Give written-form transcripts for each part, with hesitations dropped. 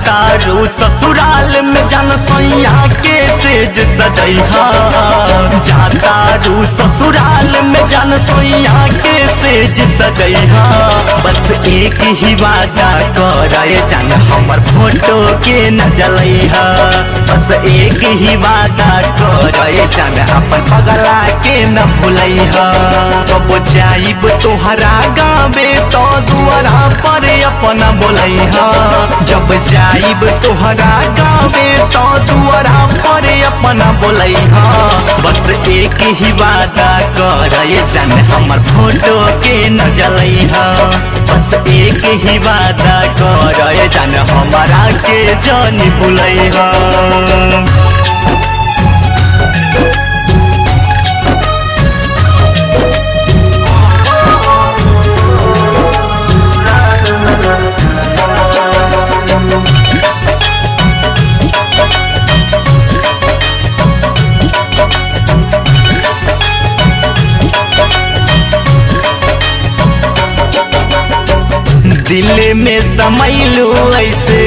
तारू ससुराल में जान सैया के सेज सजैहा। जातारू ससुराल में जान सैया के सेज सजैहा। बस एक ही वादा करे जान हमर फोटो के न जलैहा। बस एक ही वादा करे जान अपन पगला के न भुलैहा। कब जाइब तोहरा गावे तो दुआरा पर अपना बोलैहा। जब जाइब तोहरा गावे तो दुआरा पर अपना बोलैहा। बस एक ही वादा करे जान हमर फोटो के न जलैहा। बस एक ही वादा करे जान हमारा के जानी भुलैहा। दिल में समैलू ऐसे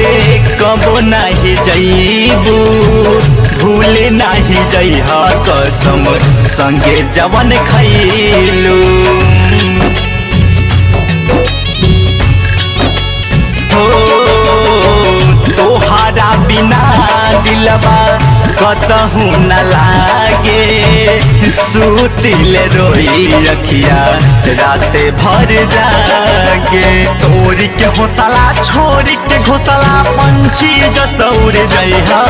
कबो नहीं जईबू। भूल नहीं जइहा कसम संगे जवन खैलू। तोहरा बिना दिलबा कतहू न लागे। सुतिल रोई अखिया राते भर जागे। तोड़ के हौसला छोड़ के घोसला पंछी जसौर जइहा।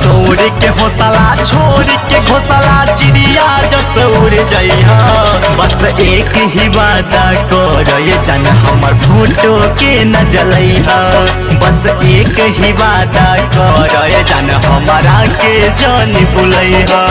तोड़ के हौसला छोड़ के घोसला चिड़िया जसौर जइहा। बस एक ही वादा करे जान हमर फोटो के न जलैहा। बस एक ही वादा करे जान हमारा के जान भुलैहा।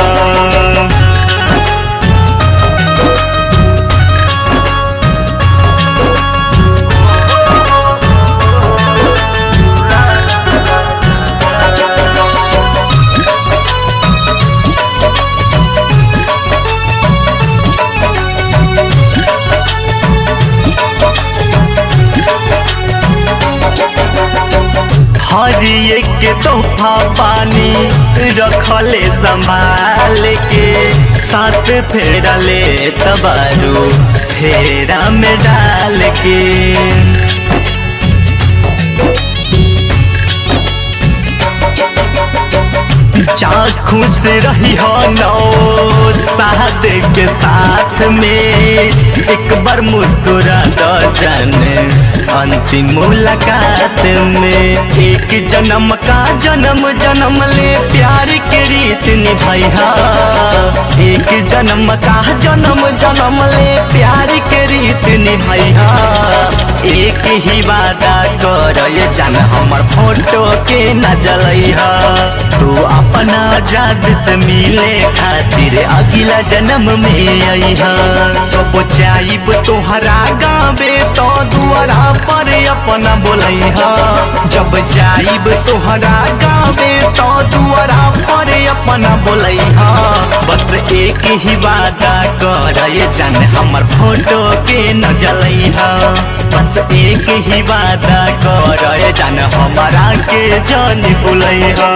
हर एक तोहफा पानी रखले संभाल के। साथ फेरा ले तबारू फेरा में डाल के। जा खुश रही हो नौ साथ के साथ में। एक बार मुस्कुरा दो जाने अंतिम मुलाकात में। एक जन्म का जन्म जन्म ले प्यार के रीत निभाइहा। एक जन्म का जन्म जन्म ले प्यार के रीत निभाइहा। एक ही वादा करे जान हमर फोटो के न जलैहा। तू अपना जाद से मिले खातिर अगला जन्म में अइहा। तो जाइब तोहरा गावे तो दुआरा पर अपना बोलैहा। जब जाइब तोहरा गावे तो दुआरा पर अपना बोलैहा। बस एक ही वादा करे जान हमर फोटो के न जलैहा। बस एक ही वादा करे जान हमारा के जान भुलैहा।